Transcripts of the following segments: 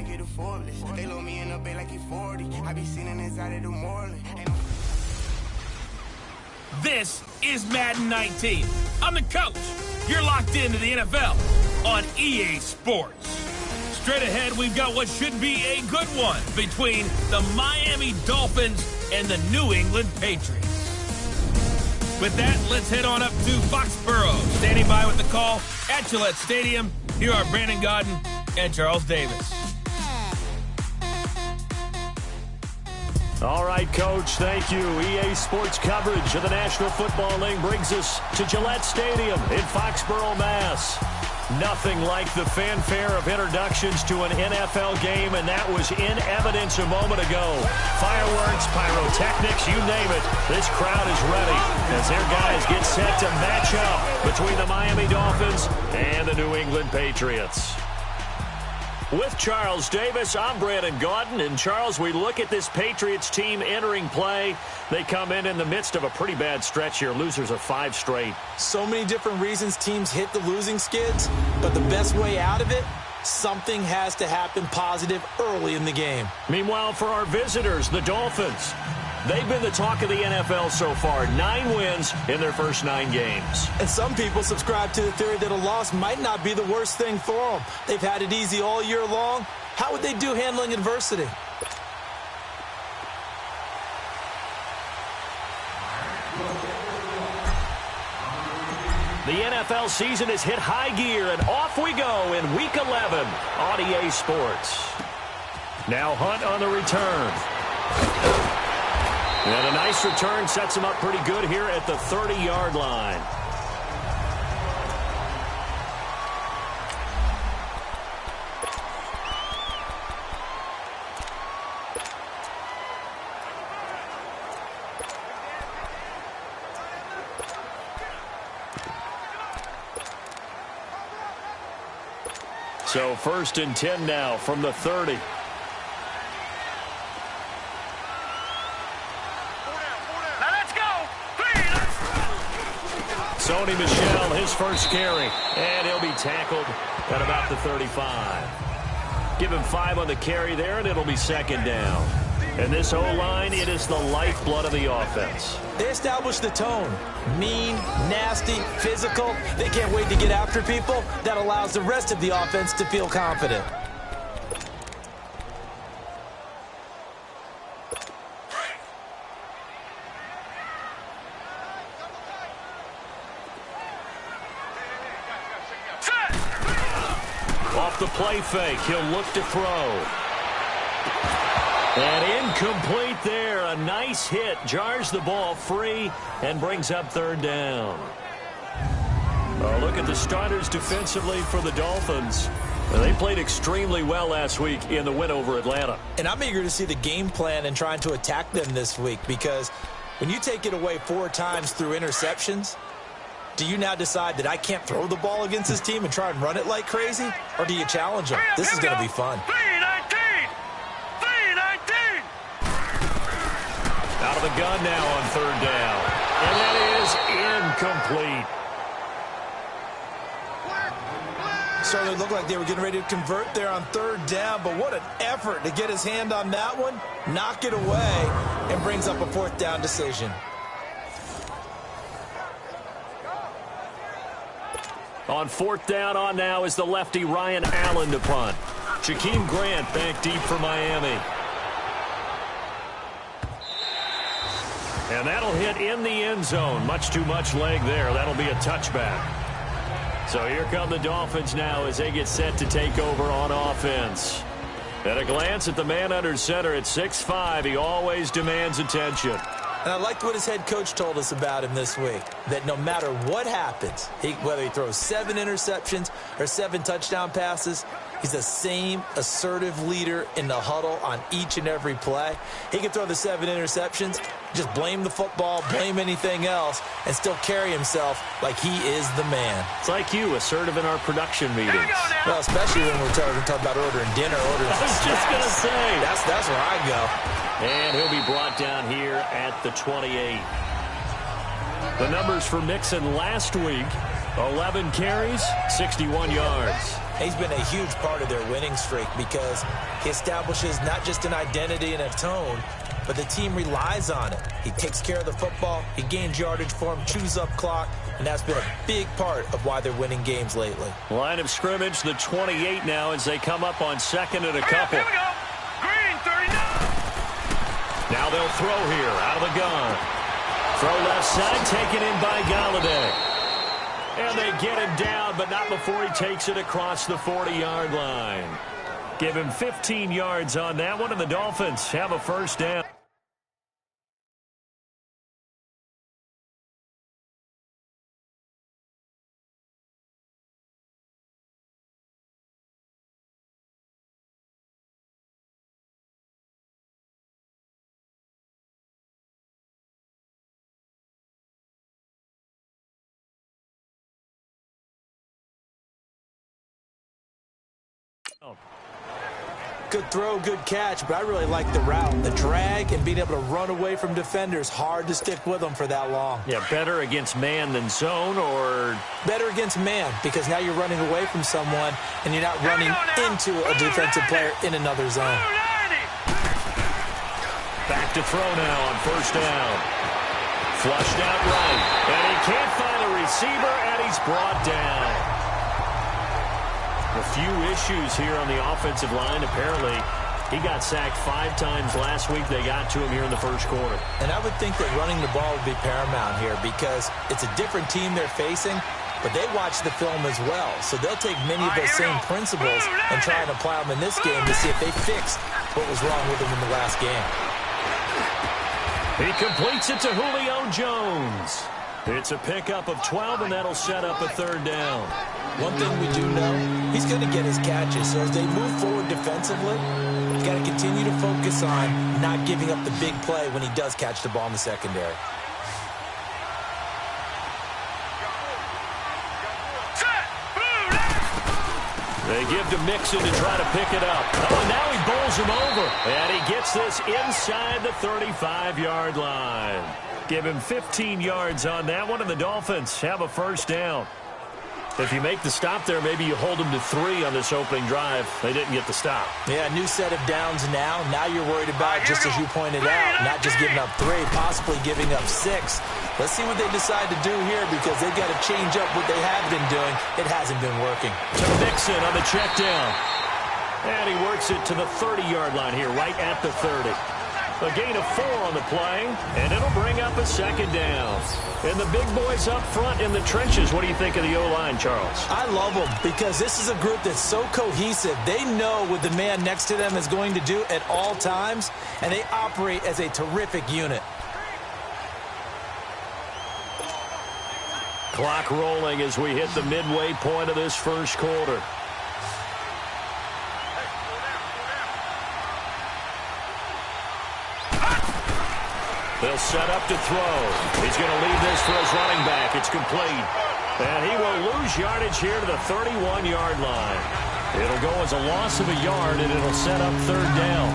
make it a fullest. They load me in the bay like he 40. I be sitting inside of the Moreland. This is Madden 19. I'm the coach. You're locked into the NFL on EA Sports. Straight ahead, we've got what should be a good one between the Miami Dolphins and the New England Patriots. With that, let's head on up to Foxborough. Standing by with the call at Gillette Stadium, here are Brandon Gaudin and Charles Davis. All right, Coach, thank you. EA Sports coverage of the National Football League brings us to Gillette Stadium in Foxborough, Mass. Nothing like the fanfare of introductions to an NFL game, and that was in evidence a moment ago. Fireworks, pyrotechnics, you name it. This crowd is ready as their guys get set to match up between the Miami Dolphins and the New England Patriots. With Charles Davis, I'm Brandon Gaudin. And, Charles, we look at this Patriots team entering play. They come in the midst of a pretty bad stretch here. Losers of 5 straight. So many different reasons teams hit the losing skids, but the best way out of it, something has to happen positive early in the game. Meanwhile, for our visitors, the Dolphins, they've been the talk of the NFL so far. 9 wins in their first 9 games. And some people subscribe to the theory that a loss might not be the worst thing for them. They've had it easy all year long. How would they do handling adversity? The NFL season has hit high gear, and off we go in Week 11 on EA Sports. Now Hunt on the return. And a nice return sets him up pretty good here at the 30-yard line. So 1st and 10 now from the 30. Sony Michel, his first carry, and he'll be tackled at about the 35. Give him 5 on the carry there, and it'll be 2nd down. And this O-line, it is the lifeblood of the offense. They established the tone. Mean, nasty, physical. They can't wait to get after people. That allows the rest of the offense to feel confident. Off the play fake, he'll look to throw. And incomplete there. A nice hit. Jars the ball free and brings up 3rd down. Oh, look at the starters defensively for the Dolphins. And they played extremely well last week in the win over Atlanta. And I'm eager to see the game plan and trying to attack them this week, because when you take it away 4 times through interceptions, do you now decide that I can't throw the ball against this team and try and run it like crazy? Or do you challenge them? This is going to be fun. Out of the gun now on 3rd down. And that is incomplete. Certainly looked like they were getting ready to convert there on 3rd down, but what an effort to get his hand on that one, knock it away, and brings up a 4th down decision. On 4th down on now is the lefty Ryan Allen to punt. Jakeem Grant back deep for Miami. And that'll hit in the end zone. Much too much leg there. That'll be a touchback. So here come the Dolphins now as they get set to take over on offense. At a glance at the man under center at 6'5", he always demands attention. And I liked what his head coach told us about him this week, that no matter what happens, whether he throws 7 interceptions or 7 touchdown passes, he's the same assertive leader in the huddle on each and every play. He can throw the 7 interceptions, just blame the football, blame anything else, and still carry himself like he is the man. It's like you, assertive in our production meetings. Well, especially when we're talking about ordering dinner, ordering I was just going to say. That's where I go. And he'll be brought down here at the 28. The numbers for Mixon last week, 11 carries, 61 yards. He's been a huge part of their winning streak because he establishes not just an identity and a tone, but the team relies on it. He takes care of the football, he gains yardage for him, chews up clock, and that's been a big part of why they're winning games lately. Line of scrimmage, the 28 now as they come up on second and a couple. Here we go. Green, 39. Now they'll throw here out of the gun. Throw left side, taken in by Galladay. And they get him down, but not before he takes it across the 40-yard line. Give him 15 yards on that one, and the Dolphins have a first down. Good throw, good catch, but I really like the route. The drag and being able to run away from defenders, hard to stick with them for that long. Yeah, better against man than zone, or? Better against man, because now you're running away from someone and you're not running into a defensive player in another zone. Back to throw now on first down. Flushed out right, and he can't find a receiver, and he's brought down. A few issues here on the offensive line. Apparently, he got sacked 5 times last week. They got to him here in the first quarter. And I would think that running the ball would be paramount here because it's a different team they're facing, but they watch the film as well. So they'll take many of those same principles and try and apply them in this game to see if they fixed what was wrong with them in the last game. He completes it to Julio Jones. It's a pickup of 12, and that'll set up a third down. One thing we do know, he's going to get his catches. So as they move forward defensively, you've got to continue to focus on not giving up the big play when he does catch the ball in the secondary. They give to Mixon to try to pick it up. Oh, and now he bowls him over. And he gets this inside the 35-yard line. Give him 15 yards on that one, and the Dolphins have a first down. If you make the stop there, maybe you hold them to 3 on this opening drive. They didn't get the stop. Yeah, new set of downs now. Now you're worried about, just as you pointed out, not just giving up 3, possibly giving up 6. Let's see what they decide to do here because they've got to change up what they have been doing. It hasn't been working. To Mixon on the check down. And he works it to the 30-yard line here, right at the 30. A gain of 4 on the play, and it'll bring up a second down. And the big boys up front in the trenches. What do you think of the O-line, Charles? I love them because this is a group that's so cohesive. They know what the man next to them is going to do at all times, and they operate as a terrific unit. Clock rolling as we hit the midway point of this first quarter. They'll set up to throw. He's going to leave this for his running back. It's complete. And he will lose yardage here to the 31-yard line. It'll go as a loss of a yard, and it'll set up third down.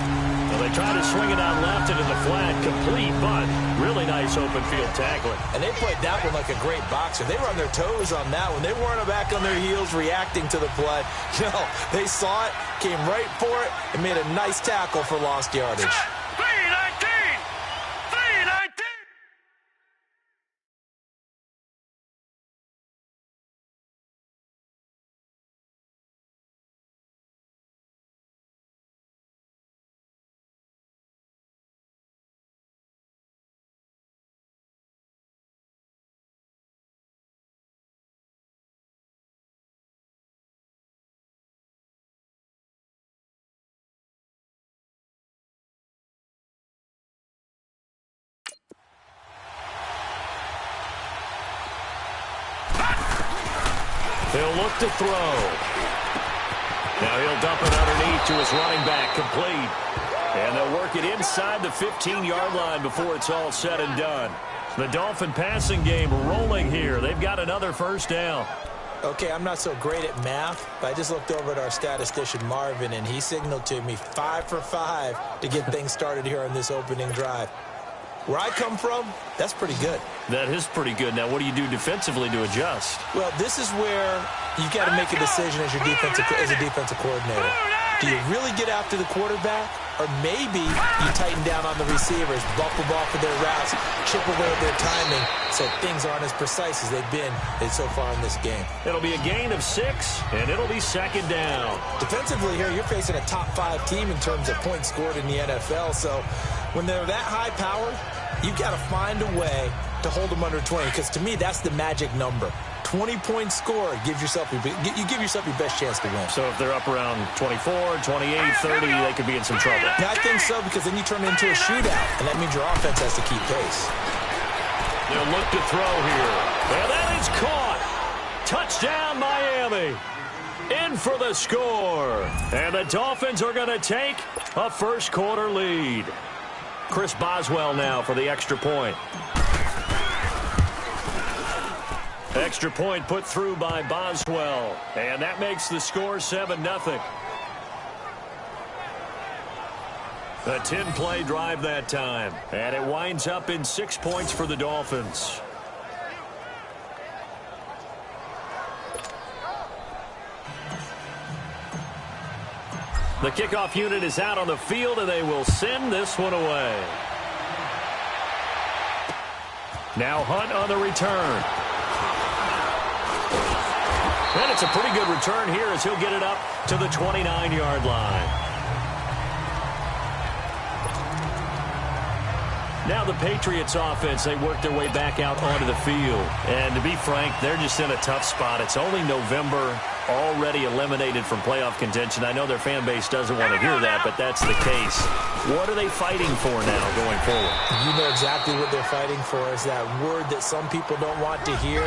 Well, they try to swing it out left into the flat. Complete, but really nice open field tackling. And they played that one like a great boxer. They were on their toes on that one. They weren't back on their heels reacting to the play. No, they saw it, came right for it, and made a nice tackle for lost yardage. He'll look to throw. Now he'll dump it underneath to his running back, complete. And they'll work it inside the 15-yard line before it's all said and done. The Dolphin passing game rolling here. They've got another first down. Okay, I'm not so great at math, but I just looked over at our statistician, Marvin, and he signaled to me 5 for 5 to get things started here on this opening drive. Where I come from, that's pretty good. That is pretty good. Now, what do you do defensively to adjust? Well, this is where you got to make a decision as a defensive coordinator. Do you really get after the quarterback? Or maybe you tighten down on the receivers, bump the ball for their routes, chip away at their timing so things aren't as precise as they've been so far in this game. It'll be a gain of 6, and it'll be second down. Defensively here, you're facing a top-5 team in terms of points scored in the NFL. So when they're that high-powered, you've got to find a way to hold them under 20, because to me, that's the magic number. 20-point score gives yourself you give yourself your best chance to win. So if they're up around 24, 28, 30, they could be in some trouble. Yeah, I think so, because then you turn it into a shootout, and that means your offense has to keep pace. They'll look to throw here. And that is caught. Touchdown, Miami. In for the score. And the Dolphins are going to take a first-quarter lead. Chris Boswell now for the extra point. Extra point put through by Boswell. And that makes the score 7-0. A 10-play drive that time. And it winds up in 6 points for the Dolphins. The kickoff unit is out on the field, and they will send this one away. Now Hunt on the return. And it's a pretty good return here as he'll get it up to the 29-yard line. Now the Patriots offense, they work their way back out onto the field. And to be frank, they're just in a tough spot. It's only November, already eliminated from playoff contention. I know their fan base doesn't want to hear that, but that's the case. What are they fighting for now going forward? You know exactly what they're fighting for. Is that word that some people don't want to hear,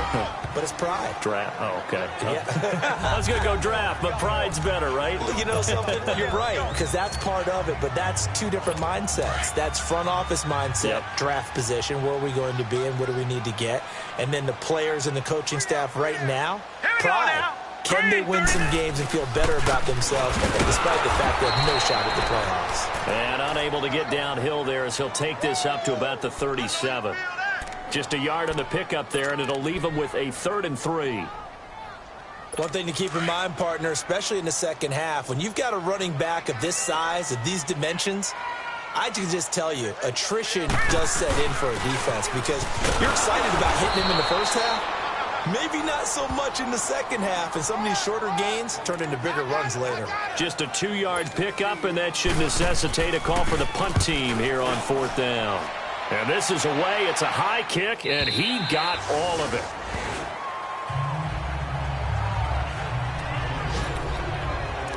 but it's pride. Draft. Oh, okay. Yeah. I was going to go draft, but pride's better, right? Well, you know something? You're right, because that's part of it, but that's two different mindsets. That's front office mindset, draft position, where are we going to be and what do we need to get? And then the players and the coaching staff right now, pride. Can they win some games and feel better about themselves despite the fact they have no shot at the playoffs? And unable to get downhill there as he'll take this up to about the 37. Just a yard on the pickup there, and it'll leave him with a 3rd and 3. One thing to keep in mind, partner, especially in the second half, when you've got a running back of this size, of these dimensions, I can just tell you, attrition does set in for a defense because you're excited about hitting him in the first half. Maybe not so much in the second half, and some of these shorter gains turn into bigger runs later. Just a 2-yard pickup, and that should necessitate a call for the punt team here on 4th down. And this is away. It's a high kick, and he got all of it.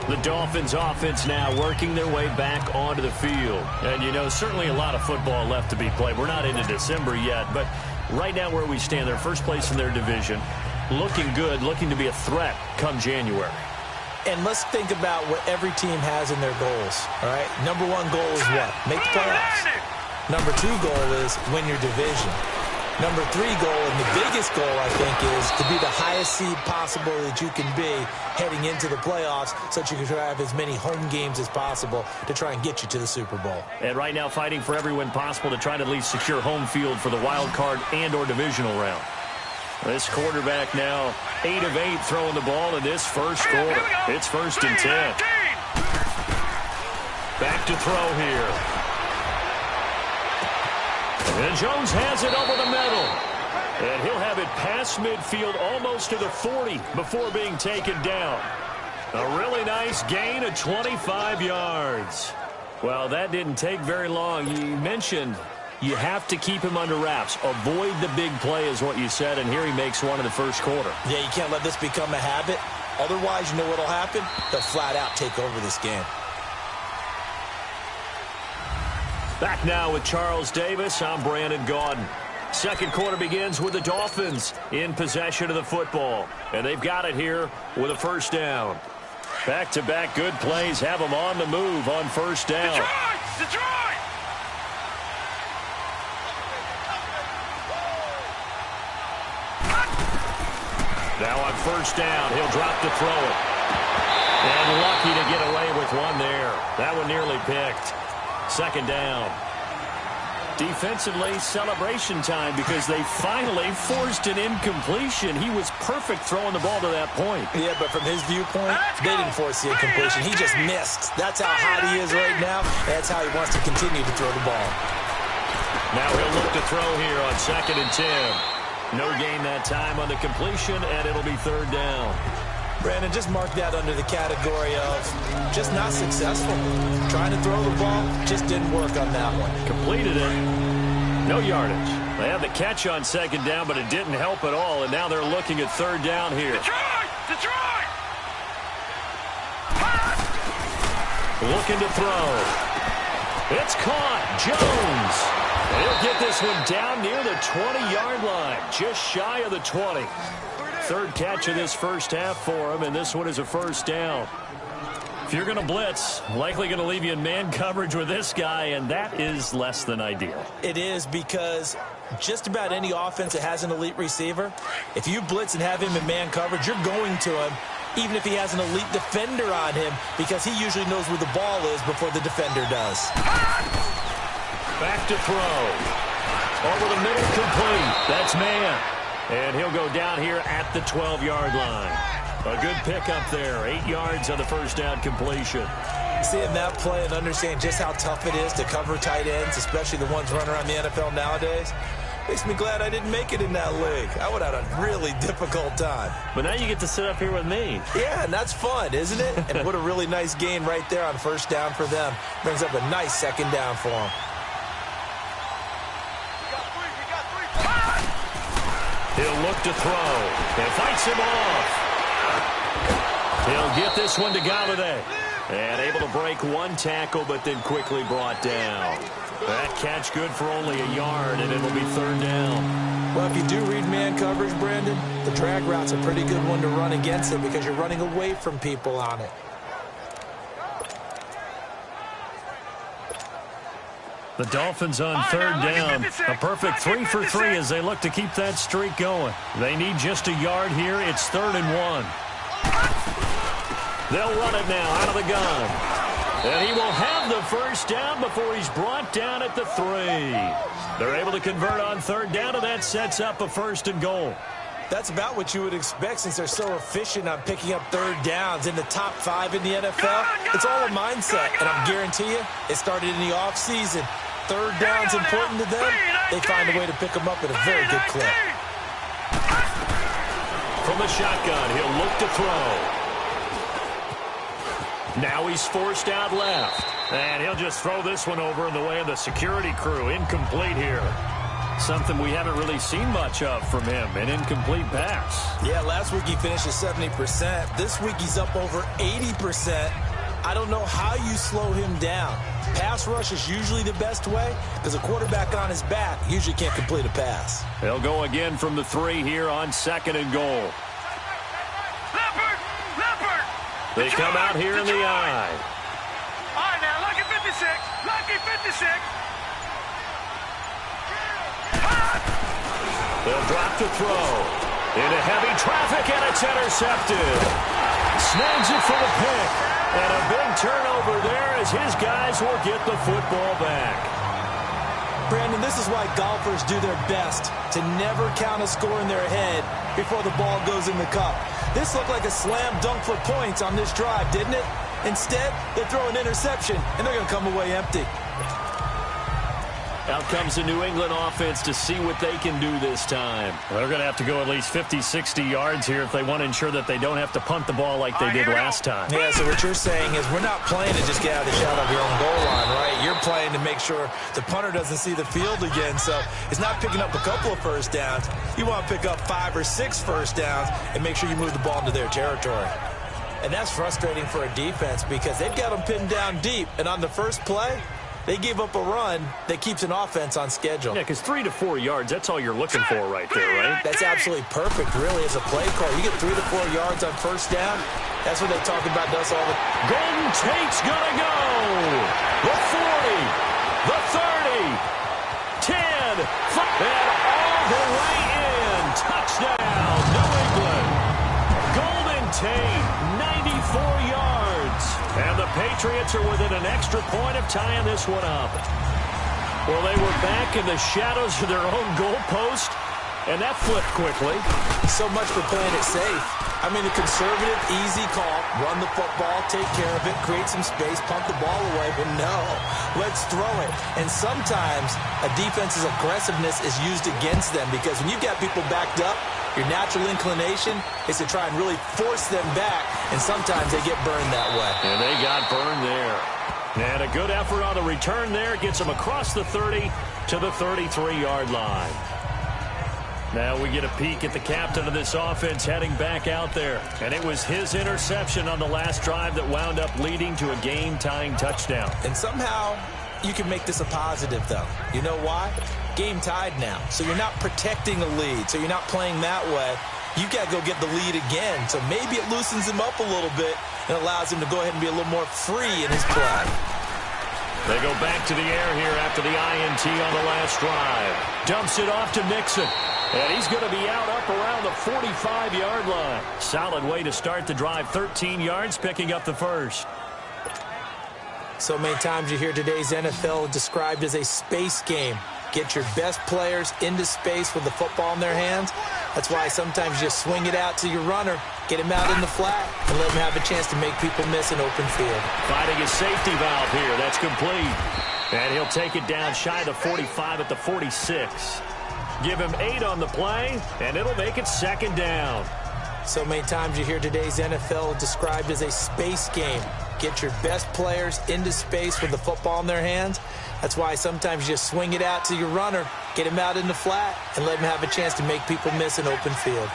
The Dolphins offense now working their way back onto the field. And, you know, certainly a lot of football left to be played. We're not into December yet, but right now where we stand, they're first place in their division, looking good, looking to be a threat come January. And let's think about what every team has in their goals, all right? Number 1 goal is what? Make the playoffs. Number 2 goal is win your division. Number 3 goal, and the biggest goal, I think, is to be the highest seed possible that you can be heading into the playoffs so that you can try to have as many home games as possible to try and get you to the Super Bowl. And right now fighting for every win possible to try to at least secure home field for the wild card and or divisional round. This quarterback now 8 of 8 throwing the ball in this first quarter. It's 1st and 10. Back to throw here. And Jones has it over the middle. And he'll have it past midfield almost to the 40 before being taken down. A really nice gain of 25 yards. Well, that didn't take very long. You mentioned you have to keep him under wraps. Avoid the big play is what you said, and here he makes one in the first quarter. Yeah, you can't let this become a habit. Otherwise, you know what will happen? They'll flat out take over this game. Back now with Charles Davis. I'm Brandon Gaudin. Second quarter begins with the Dolphins in possession of the football. And they've got it here with a 1st down. Back-to-back good plays have them on the move on 1st down. Detroit! Now on 1st down, he'll drop to throw it. And lucky to get away with one there. That one nearly picked. 2nd down. Defensively, celebration time because they finally forced an incompletion. He was perfect throwing the ball to that point. Yeah, but from his viewpoint, they didn't force the incompletion. He just missed. That's how hot he is right now. That's how he wants to continue to throw the ball. Now he'll look to throw here on 2nd and 10. No gain that time on the completion, and it'll be 3rd down. Brandon, just mark that under the category of just not successful. Trying to throw the ball, just didn't work on that one. Completed it. No yardage. They had the catch on 2nd down, but it didn't help at all, and now they're looking at 3rd down here. Detroit! Looking to throw. It's caught. Jones. And he'll get this one down near the 20-yard line, just shy of the 20. 3rd catch of this first half for him, and this one is a 1st down. If you're going to blitz, likely going to leave you in man coverage with this guy, and that is less than ideal. It is, because just about any offense that has an elite receiver, if you blitz and have him in man coverage, you're going to him, even if he has an elite defender on him, because he usually knows where the ball is before the defender does. Back to throw. Over the middle, complete. That's man. And he'll go down here at the 12-yard line. A good pickup there. 8 yards on the first down completion. Seeing that play and understand just how tough it is to cover tight ends, especially the ones running around the NFL nowadays, makes me glad I didn't make it in that league. I would have had a really difficult time. But now you get to sit up here with me. Yeah, and that's fun, isn't it? And what a really nice gain right there on 1st down for them. Brings up a nice 2nd down for them. He'll look to throw and fights him off. He'll get this one to Galladay. And able to break one tackle, but then quickly brought down. That catch good for only a yard, and it'll be 3rd down. Well, if you do read man coverage, Brandon, the drag route's a pretty good one to run against it because you're running away from people on it. The Dolphins on 3rd down. A perfect 3 for 3 as they look to keep that streak going. They need just a yard here. It's 3rd and 1. They'll run it now out of the gun. And he will have the 1st down before he's brought down at the 3. They're able to convert on 3rd down, and that sets up a 1st and goal. That's about what you would expect since they're so efficient on picking up 3rd downs in the top 5 in the NFL. It's all a mindset, and I guarantee you it started in the offseason. 3rd down's important to them. They find a way to pick them up at a very good clip. From the shotgun, he'll look to throw. Now he's forced out left. And he'll just throw this one over in the way of the security crew. Incomplete here. Something we haven't really seen much of from him, an incomplete pass. Yeah, last week he finished at 70%. This week he's up over 80%. I don't know how you slow him down. Pass rush is usually the best way because a quarterback on his back usually can't complete a pass. They'll go again from the 3 here on 2nd and goal. Leopard! They come out here in the eye. All right, now, lucky 56. Lucky 56. They'll drop to throw. Into heavy traffic, and it's intercepted. Snags it for the pick. And a big turnover there as his guys will get the football back. Brandon, this is why golfers do their best to never count a score in their head before the ball goes in the cup. This looked like a slam dunk for points on this drive, didn't it? Instead, they throw an interception, and they're going to come away empty. Out comes the New England offense to see what they can do this time. They're going to have to go at least 50, 60 yards here if they want to ensure that they don't have to punt the ball like they did last time. Yeah, so what you're saying is we're not playing to just get out of the shadow of your own goal line, right? You're playing to make sure the punter doesn't see the field again. So it's not picking up a couple of 1st downs. You want to pick up 5 or 6 1st downs and make sure you move the ball into their territory. And that's frustrating for a defense because they've got them pinned down deep. And on the first play, they gave up a run that keeps an offense on schedule. Yeah, because 3 to 4 yards, that's all you're looking for right there, right? That's absolutely perfect, really, as a play call. You get 3 to 4 yards on 1st down, that's what they talk about us all the time. Golden Tate's going to go. The 40, the 30, 10, 5, and all the way in. Touchdown, New England. Golden Tate, 94 yards. And the Patriots are within an extra point of tying this one up. Well, they were back in the shadows of their own goalpost, and that flipped quickly. So much for playing it safe. I mean, the conservative, easy call, run the football, take care of it, create some space, punt the ball away, but no, let's throw it. And sometimes a defense's aggressiveness is used against them because when you've got people backed up, your natural inclination is to try and really force them back, and sometimes they get burned that way. And they got burned there. And a good effort on the return there gets them across the 30 to the 33-yard line. Now we get a peek at the captain of this offense heading back out there. And it was his interception on the last drive that wound up leading to a game-tying touchdown. And somehow you can make this a positive, though. You know why? Game tied now. So you're not protecting a lead. So you're not playing that way. You've got to go get the lead again. So maybe it loosens him up a little bit and allows him to go ahead and be a little more free in his play. They go back to the air here after the INT on the last drive. Dumps it off to Mixon. And he's going to be out up around the 45-yard line. Solid way to start the drive. 13 yards, picking up the first. So many times you hear today's NFL described as a space game. Get your best players into space with the football in their hands. That's why sometimes you just swing it out to your runner, get him out in the flat, and let him have a chance to make people miss an open field. Finding a safety valve here. That's complete. And he'll take it down shy of the 45 at the 46. Give him 8 on the play, and it'll make it second down. So many times you hear today's NFL described as a space game. Get your best players into space with the football in their hands. That's why sometimes you just swing it out to your runner, get him out in the flat, and let him have a chance to make people miss an open field.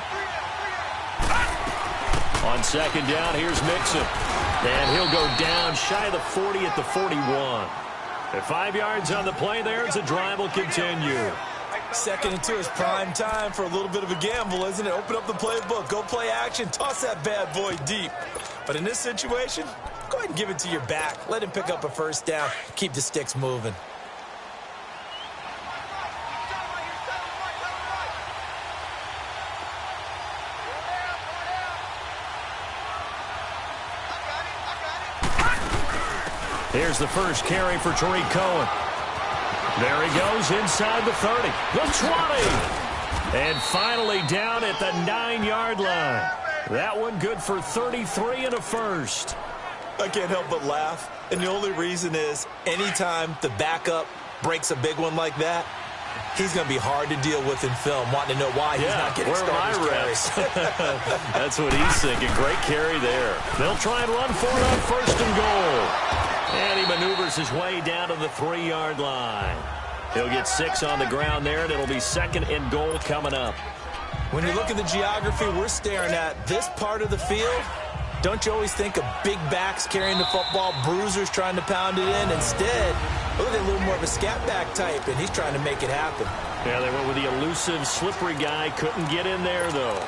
On second down, here's Mixon. And he'll go down shy of the 40 at the 41. At 5 yards on the play there, the drive will continue. Second and 2 is prime time for a little bit of a gamble, isn't it? Open up the playbook, go play action, toss that bad boy deep. But in this situation, go ahead and give it to your back. Let him pick up a first down. Keep the sticks moving. Here's the first carry for Tariq Cohen. There he goes inside the 30, the 20. And finally down at the 9-yard line. That one good for 33 and a first. I can't help but laugh. And the only reason is anytime the backup breaks a big one like that, he's going to be hard to deal with in film, wanting to know why he's not getting starters carries. That's what he's thinking. Great carry there. They'll try and run for it on first and goal. And he maneuvers his way down to the 3-yard line. He'll get 6 on the ground there, and it'll be second and goal coming up. When you look at the geography we're staring at, this part of the field, don't you always think of big backs carrying the football, bruisers trying to pound it in? Instead, look at a little more of a scat back type, and he's trying to make it happen. Yeah, they went with the elusive, slippery guy. Couldn't get in there, though.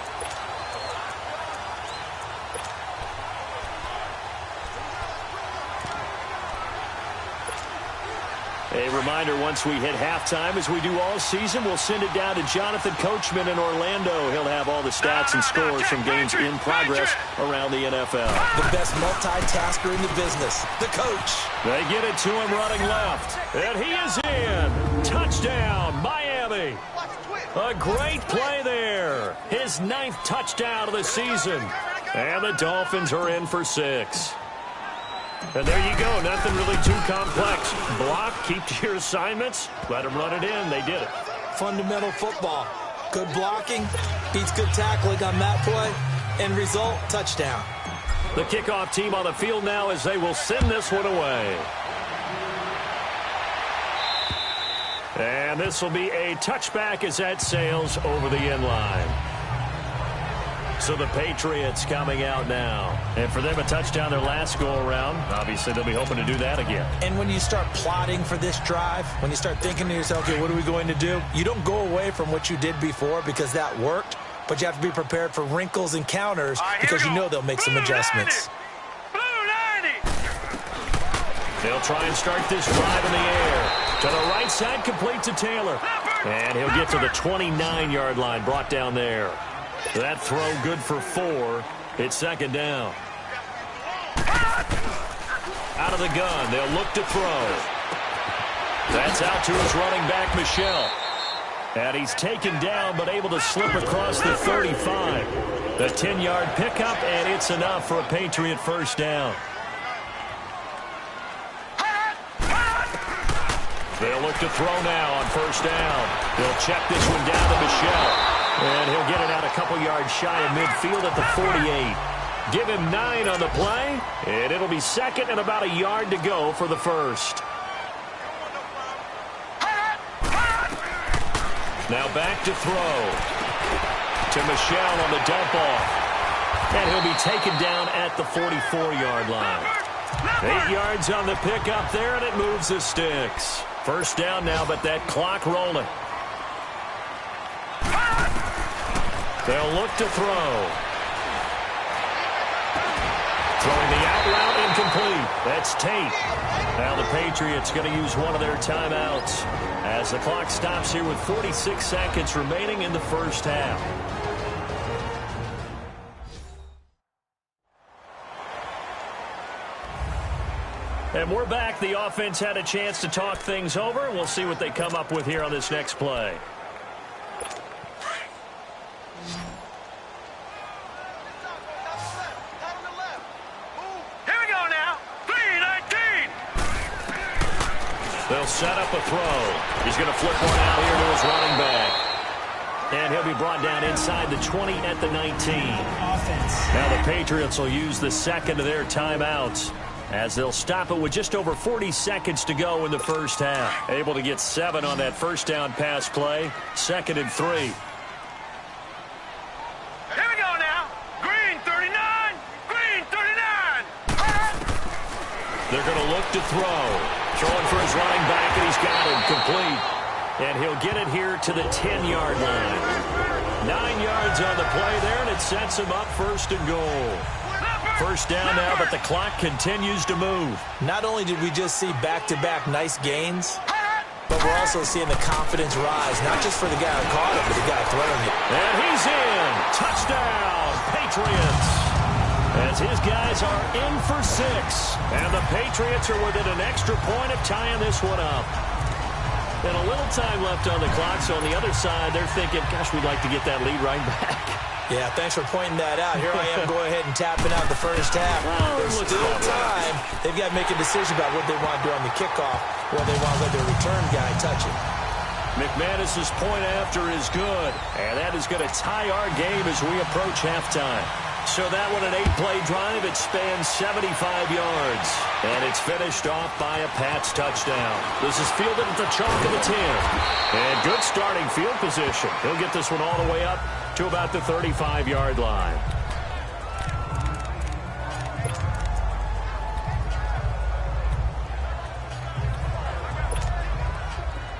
A reminder, once we hit halftime, as we do all season, we'll send it down to Jonathan Coachman in Orlando. He'll have all the stats and scores from games in progress around the NFL. The best multitasker in the business, the coach. They get it to him running left, and he is in. Touchdown, Miami. A great play there. His 9th touchdown of the season. And the Dolphins are in for 6. And there you go. Nothing really too complex. Block, keep to your assignments, let them run it in. They did it. Fundamental football. Good blocking, beats good tackling on that play. End result, touchdown. The kickoff team on the field now as they will send this one away. And this will be a touchback as that sails over the end line. So the Patriots coming out now. And for them, a touchdown their last go-around. Obviously, they'll be hoping to do that again. And when you start plotting for this drive, when you start thinking to yourself, okay, what are we going to do? You don't go away from what you did before because that worked, but you have to be prepared for wrinkles and counters because you know they'll make some adjustments. They'll try and start this drive in the air. To the right side, complete to Taylor. And he'll get to the 29-yard line, brought down there. That throw good for 4. It's second down. Out of the gun. They'll look to throw. That's out to his running back, Michel. And he's taken down, but able to slip across the 35. The 10-yard pickup, and it's enough for a Patriot first down. They'll look to throw now on first down. They'll check this one down to Michel. And he'll get it out a couple yards shy of midfield at the 48. Give him 9 on the play, and it'll be second and about a yard to go for the first. Now back to throw. To Michel on the dump off. And he'll be taken down at the 44-yard line. 8 yards on the pickup there, and it moves the sticks. First down now, but that clock rolling. They'll look to throw. Throwing the out route, incomplete. That's Tate. Now the Patriots going to use one of their timeouts as the clock stops here with 46 seconds remaining in the first half. And we're back. The offense had a chance to talk things over. We'll see what they come up with here on this next play. They'll set up a throw. He's going to flip one out here to his running back. And he'll be brought down inside the 20 at the 19. Now the Patriots will use the second of their timeouts as they'll stop it with just over 40 seconds to go in the first half. Able to get 7 on that first down pass play. 2nd and 3. Here we go now. Green 39. Green 39. They're going to look to throw. Throwing for his running back, and he's got him complete. And he'll get it here to the 10-yard line. 9 yards on the play there, and it sets him up first and goal. First down now, but the clock continues to move. Not only did we just see back-to-back nice gains, but we're also seeing the confidence rise, not just for the guy who caught it, but the guy throwing it. And he's in. Touchdown, Patriots. As his guys are in for 6. And the Patriots are within an extra point of tying this one up. And a little time left on the clock, so on the other side, they're thinking, gosh, we'd like to get that lead right back. Yeah, thanks for pointing that out. Here I am going ahead and tapping out the first half. Well, there's still time. They've got to make a decision about what they want to do on the kickoff, or they want to let their return guy touch it. McManus's point after is good, and that is going to tie our game as we approach halftime. So that one, an 8-play drive. It spans 75 yards. And it's finished off by a Pats touchdown. This is fielded at the chalk of the 10. And good starting field position. He'll get this one all the way up to about the 35-yard line.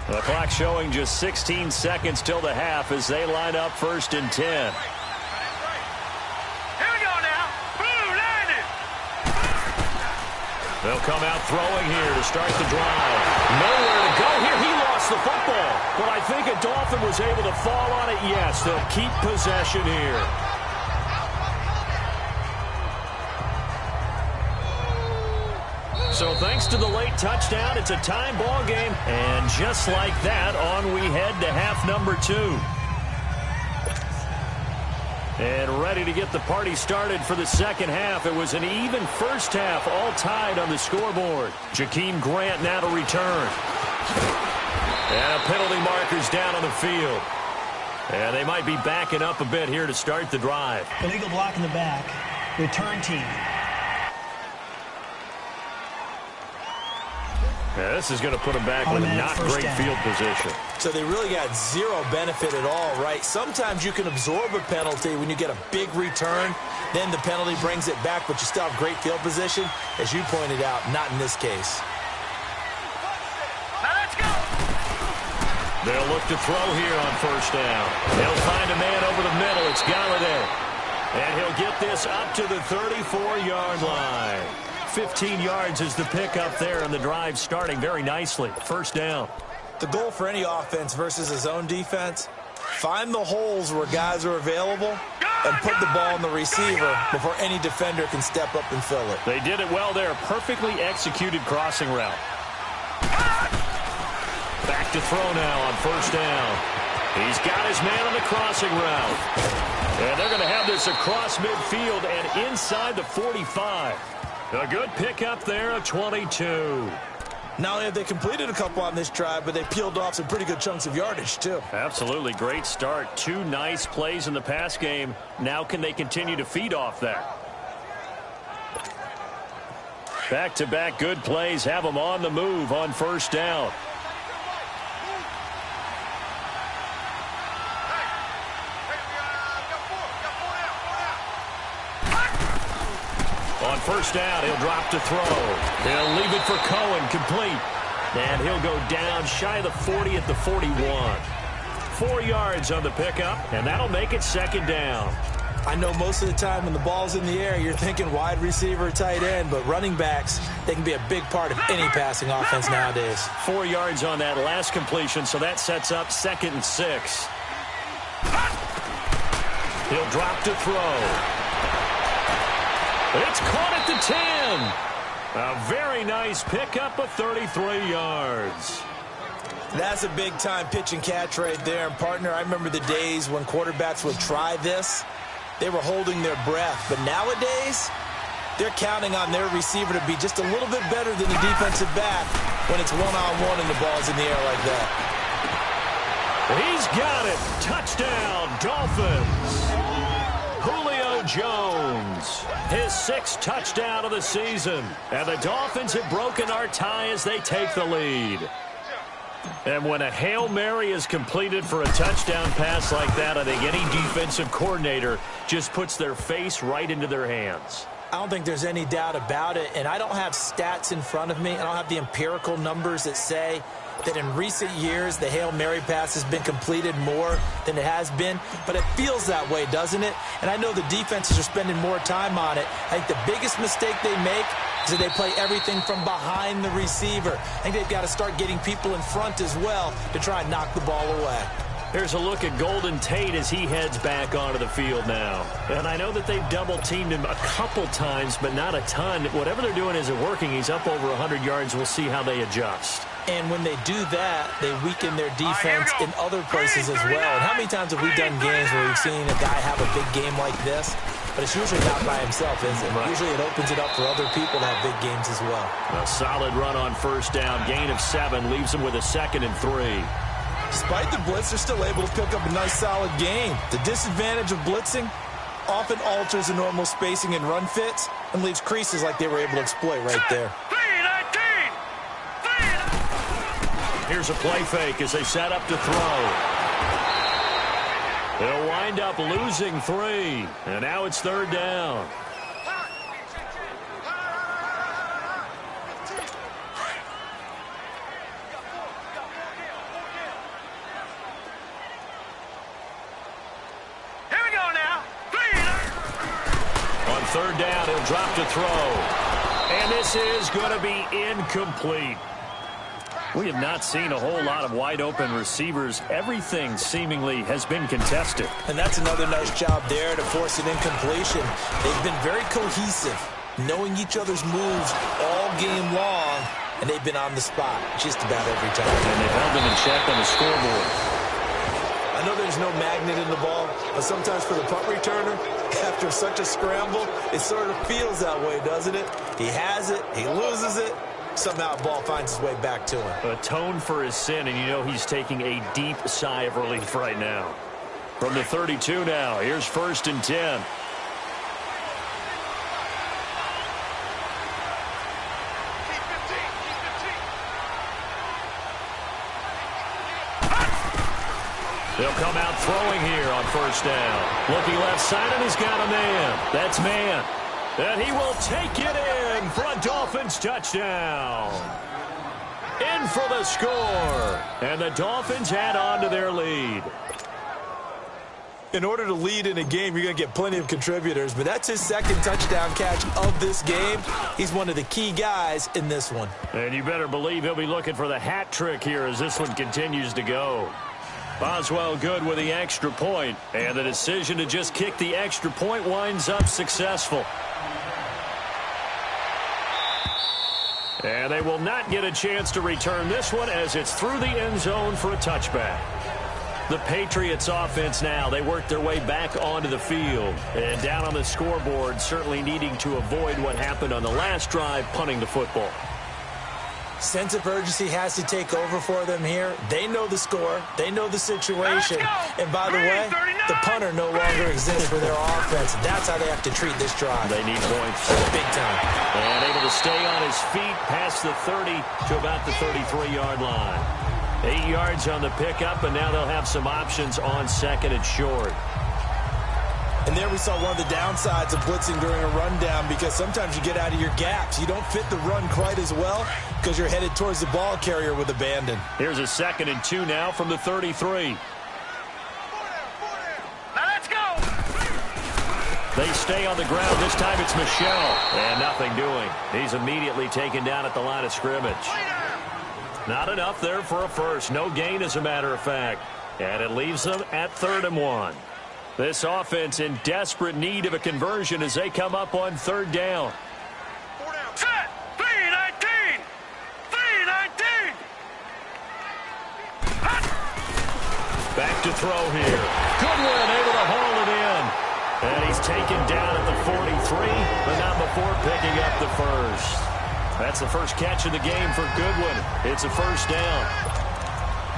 The clock showing just 16 seconds till the half as they line up 1st and 10. They'll come out throwing here to start the drive. Nowhere to go here. He lost the football. But I think a Dolphin was able to fall on it. Yes, they'll keep possession here. So thanks to the late touchdown, it's a time ball game. And just like that, on we head to half number 2. And ready to get the party started for the second half. It was an even first half, all tied on the scoreboard. Jakeem Grant now to return. And a penalty marker's down on the field. And they might be backing up a bit here to start the drive. Illegal block in the back. Return team. Yeah, this is going to put them back with a not great field position. So they really got zero benefit at all, right? Sometimes you can absorb a penalty when you get a big return. Then the penalty brings it back, but you still have great field position. As you pointed out, not in this case. Now let's go. They'll look to throw here on first down. They'll find a man over the middle. It's Galladay. And he'll get this up to the 34-yard line. 15 yards is the pickup there, and the drive starting very nicely. First down. The goal for any offense versus a zone defense, find the holes where guys are available and put the ball in the receiver before any defender can step up and fill it. They did it well there. Perfectly executed crossing route. back to throw now on first down. He's got his man on the crossing route. And they're going to have this across midfield and inside the 45. A good pickup there of 22. Not only have they completed a couple on this drive, but they peeled off some pretty good chunks of yardage, too. Absolutely. Great start. 2 nice plays in the pass game. Now can they continue to feed off that? Back-to-back good plays have them on the move on first down. On first down, he'll drop to throw. He'll leave it for Cohen, complete. And he'll go down shy of the 40 at the 41. 4 yards on the pickup, and that'll make it second down. I know most of the time when the ball's in the air, you're thinking wide receiver, tight end, but running backs, they can be a big part of any passing offense nowadays. 4 yards on that last completion, so that sets up 2nd and 6. He'll drop to throw. It's caught at the 10. A very nice pickup of 33 yards. That's a big-time pitch and catch right there. And, partner, I remember the days when quarterbacks would try this. They were holding their breath. But nowadays, they're counting on their receiver to be just a little bit better than the defensive back when it's one-on-one and the ball's in the air like that. He's got it. Touchdown, Dolphins. Julio Jones, his 6th touchdown of the season. And the Dolphins have broken our tie as they take the lead. And when a Hail Mary is completed for a touchdown pass like that, I think any defensive coordinator just puts their face right into their hands. I don't think there's any doubt about it. And I don't have stats in front of me. I don't have the empirical numbers that say that in recent years the Hail Mary pass has been completed more than it has been, but it feels that way, doesn't it? And I know the defenses are spending more time on it. I think the biggest mistake they make is that they play everything from behind the receiver. I think they've got to start getting people in front as well to try and knock the ball away. Here's a look at Golden Tate as he heads back onto the field now. And I know that they've double-teamed him a couple times, but not a ton. Whatever they're doing isn't working. He's up over 100 yards. We'll see how they adjust. And when they do that, they weaken their defense in other places as well. And how many times have we done games where we've seen a guy have a big game like this? But it's usually not by himself, is it? Right. Usually it opens it up for other people to have big games as well. A solid run on first down. Gain of 7 leaves them with a 2nd and 3. Despite the blitz, they're still able to pick up a nice, solid gain. The disadvantage of blitzing often alters the normal spacing and run fits and leaves creases like they were able to exploit right there. Here's a play fake as they set up to throw. They'll wind up losing 3, and now it's 3rd down. Here we go now. On 3rd down, he'll drop to throw. And this is going to be incomplete. We have not seen a whole lot of wide-open receivers. Everything seemingly has been contested. And that's another nice job there to force an incompletion. They've been very cohesive, knowing each other's moves all game long, and they've been on the spot just about every time. And they've held them in check on the scoreboard. I know there's no magnet in the ball, but sometimes for the punt returner, after such a scramble, it sort of feels that way, doesn't it? He has it, he loses it. Somehow the ball finds its way back to him. Atone for his sin, and you know he's taking a deep sigh of relief right now. From the 32 now, here's 1st and 10. They'll come out throwing here on 1st down. Looking left side, and he's got a man. That's man. And he will take it in for a Dolphins touchdown. In for the score. And the Dolphins add on to their lead. In order to lead in a game, you're going to get plenty of contributors, but that's his 2nd touchdown catch of this game. He's one of the key guys in this one. And you better believe he'll be looking for the hat trick here as this one continues to go. Boswell good with the extra point, and the decision to just kick the extra point winds up successful. And they will not get a chance to return this one as it's through the end zone for a touchback. The Patriots offense now, they work their way back onto the field. And down on the scoreboard, certainly needing to avoid what happened on the last drive, punting the football. Sense of urgency has to take over for them here. They know the score. They know the situation. And by the way, the punter no longer exists for their offense. That's how they have to treat this drive. They need points. Big time. And able to stay on his feet past the 30 to about the 33-yard line. 8 yards on the pickup, and now they'll have some options on second and short. And there we saw one of the downsides of blitzing during a rundown, because sometimes you get out of your gaps. You don't fit the run quite as well because you're headed towards the ball carrier with abandon. Here's a 2nd and 2 now from the 33. Now let's go. They stay on the ground. This time it's Michel. And nothing doing. He's immediately taken down at the line of scrimmage. Not enough there for a first. No gain, as a matter of fact. And it leaves them at 3rd and 1. This offense in desperate need of a conversion as they come up on 3rd down. Set. 3-19. 3-19. Back to throw here. Goodwin able to haul it in. And he's taken down at the 43, but not before picking up the first. That's the first catch of the game for Goodwin. It's a first down.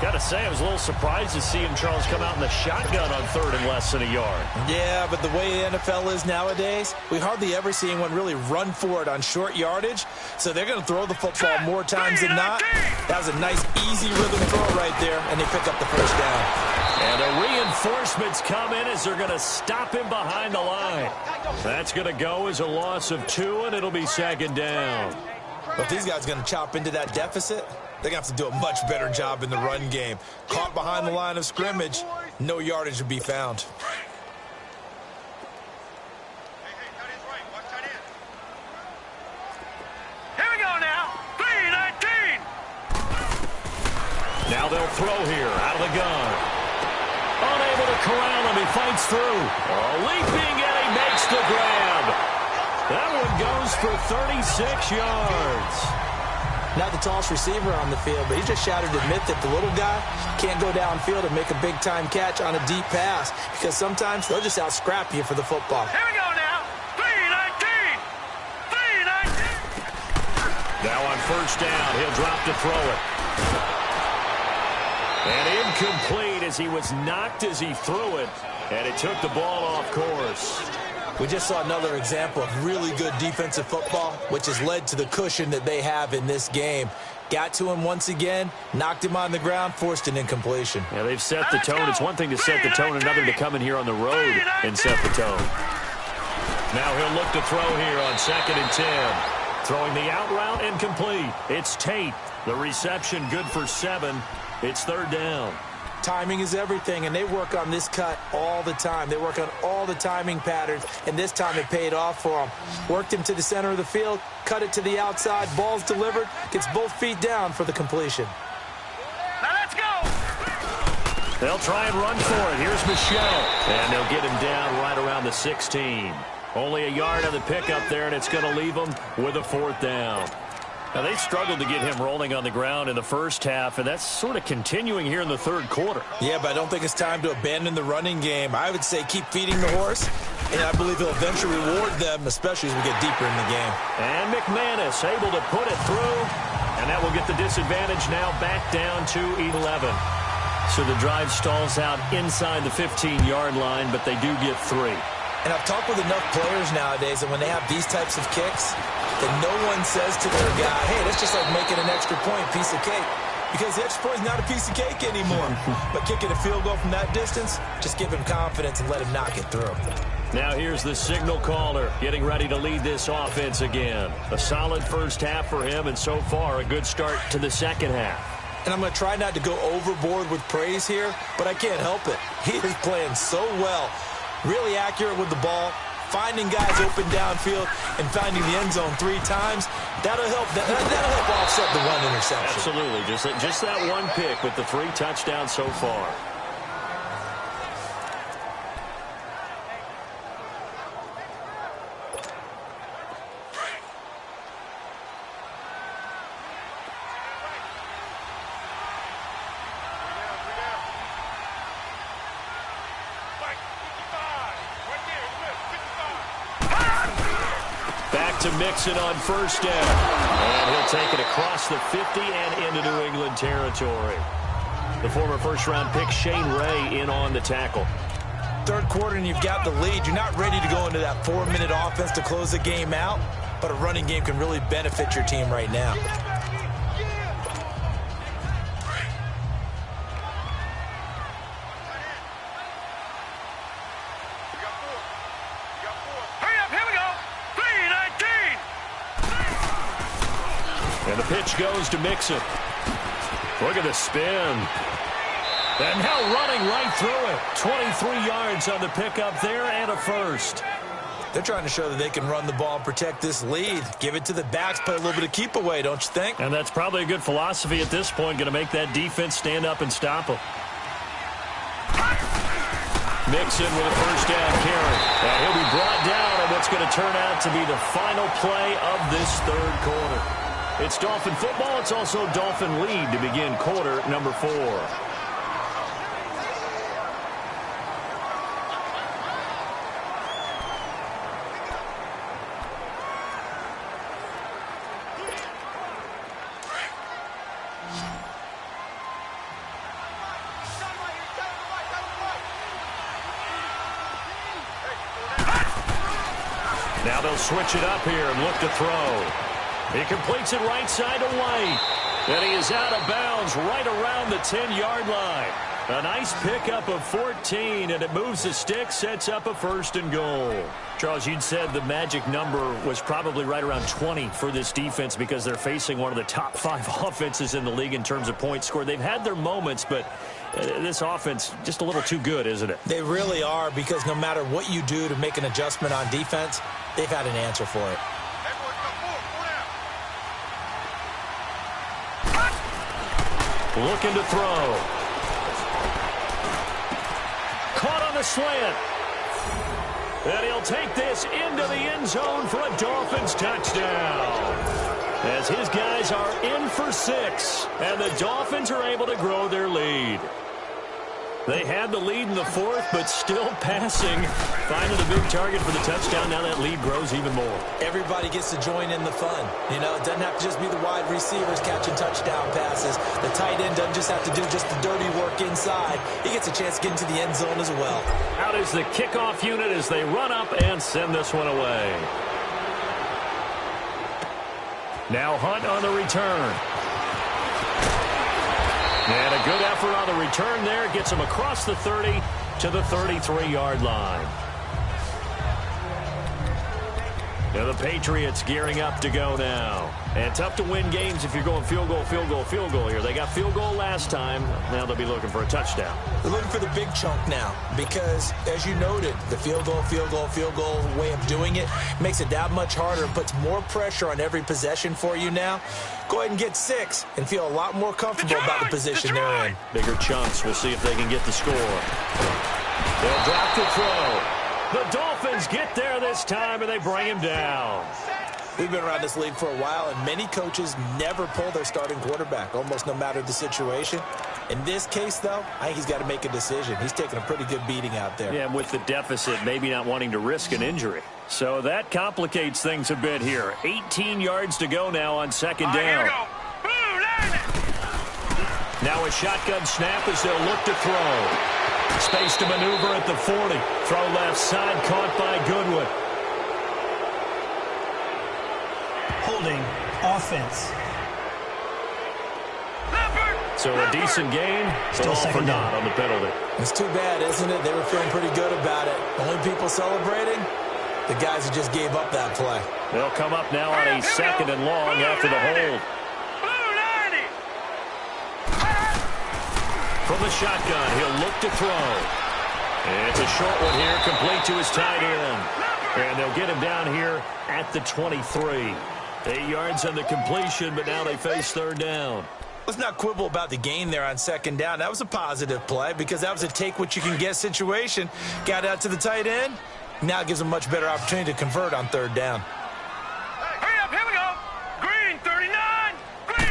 Got to say, I was a little surprised to see him, Charles, come out in the shotgun on 3rd and less than a yard. Yeah, but the way the NFL is nowadays, we hardly ever see anyone really run for it on short yardage. So they're going to throw the football more times than not. That was a nice, easy rhythm throw right there, and they pick up the first down. And the reinforcements come in as they're going to stop him behind the line. That's going to go as a loss of 2, and it'll be 2nd down. But if these guys are going to chop into that deficit, they're going to have to do a much better job in the run game. Caught behind the line of scrimmage, no yardage to be found. Here we go now. 3-19. Now they'll throw here out of the gun. Unable to corral him. He fights through. Leaping, and he makes the grab. That one goes for 36 yards. Not the tallest receiver on the field, but he just shouted to admit that the little guy can't go downfield and make a big-time catch on a deep pass, because sometimes they'll just out-scrap you for the football. Here we go now. 3-19. 3-19. Now on first down, he'll drop to throw it. And incomplete as he was knocked as he threw it, and it took the ball off course. We just saw another example of really good defensive football, which has led to the cushion that they have in this game. Got to him once again, knocked him on the ground, forced an incompletion. Yeah, they've set the tone. It's one thing to set the tone, another to come in here on the road and set the tone. Now he'll look to throw here on 2nd and 10. Throwing the out route incomplete. It's Tate. The reception good for 7. It's 3rd down. Timing is everything, and they work on this cut all the time. They work on all the timing patterns, and this time it paid off for them. Worked him to the center of the field, cut it to the outside, ball's delivered, gets both feet down for the completion. Now let's go. They'll try and run for it. Here's Michel, and they'll get him down right around the 16. Only a yard on the pickup there, and it's going to leave them with a 4th down. Now, they struggled to get him rolling on the ground in the first half, and that's sort of continuing here in the 3rd quarter. Yeah, but I don't think it's time to abandon the running game. I would say keep feeding the horse, and I believe he'll eventually reward them, especially as we get deeper in the game. And McManus able to put it through, and that will get the disadvantage now back down to 11. So the drive stalls out inside the 15-yard line, but they do get 3. And I've talked with enough players nowadays that when they have these types of kicks, that no one says to their guy, hey, that's just like making an extra point, piece of cake. Because the extra point is not a piece of cake anymore. But kicking a field goal from that distance, just give him confidence and let him knock it through. Now here's the signal caller getting ready to lead this offense again. A solid first half for him, and so far a good start to the second half. And I'm going to try not to go overboard with praise here, but I can't help it. He is playing so well. Really accurate with the ball, finding guys open downfield, and finding the end zone 3 times. That'll help. That'll help offset the 1 interception. Absolutely. Just that 1 pick with the 3 touchdowns so far. to Mixon on first down. And he'll take it across the 50 and into New England territory. The former first-round pick Shane Ray in on the tackle. Third quarter and you've got the lead. You're not ready to go into that 4-minute offense to close the game out, but a running game can really benefit your team right now. And the pitch goes to Mixon. Look at the spin. And now running right through it. 23 yards on the pickup there and a first. They're trying to show that they can run the ball and protect this lead. Give it to the backs, play a little bit of keep away, don't you think? And that's probably a good philosophy at this point. Going to make that defense stand up and stop them. Mixon with a first down carry. And he'll be brought down on what's going to turn out to be the final play of this third quarter. It's Dolphin football. It's also Dolphin lead to begin quarter number 4. Now they'll switch it up here and look to throw. He completes it right side to White. And he is out of bounds right around the 10-yard line. A nice pickup of 14, and it moves the stick, sets up a first and goal. Charles, you'd said the magic number was probably right around 20 for this defense because they're facing one of the top 5 offenses in the league in terms of points scored. They've had their moments, but this offense just a little too good, isn't it? They really are, because no matter what you do to make an adjustment on defense, they've had an answer for it. Looking to throw. Caught on the slant. And he'll take this into the end zone for a Dolphins touchdown. As his guys are in for 6. And the Dolphins are able to grow their lead. They had the lead in the 4th, but still passing. Finding the big target for the touchdown. Now that lead grows even more. Everybody gets to join in the fun. You know, it doesn't have to just be the wide receivers catching touchdown passes. The tight end doesn't just have to do just the dirty work inside. He gets a chance to get into the end zone as well. Out is the kickoff unit as they run up and send this one away. Now Hunt on the return. And a good effort on the return there. Gets him across the 30 to the 33-yard line. Now the Patriots gearing up to go now. And tough to win games if you're going field goal, field goal, field goal here. They got field goal last time. Now they'll be looking for a touchdown. They're looking for the big chunk now because, as you noted, the field goal, field goal, field goal way of doing it makes it that much harder and puts more pressure on every possession for you now. Go ahead and get 6 and feel a lot more comfortable about the position they're in. Bigger chunks. We'll see if they can get the score. They'll drop to throw. The Dolphins get there this time, and they bring him down. We've been around this league for a while, and many coaches never pull their starting quarterback, almost no matter the situation. In this case, though, I think he's got to make a decision. He's taking a pretty good beating out there. Yeah, and with the deficit, maybe not wanting to risk an injury. So that complicates things a bit here. 18 yards to go now on second down. Here we go. Now a shotgun snap as they'll look to throw. Space to maneuver at the 40. Throw left side, caught by Goodwin. Holding offense. So a decent gain, Still all for second naught down on the penalty. It's too bad, isn't it? They were feeling pretty good about it. Only people celebrating, the guys who just gave up that play. They'll come up now on a second and long after the hold. From the shotgun, he'll look to throw. It's a short one here, complete to his tight end. And they'll get him down here at the 23. 8 yards on the completion, but now they face third down. Let's not quibble about the gain there on second down. That was a positive play because that was a take-what-you-can-get situation. Got out to the tight end. Now it gives them a much better opportunity to convert on third down. Hurry up, here we go. Green, 39. Green.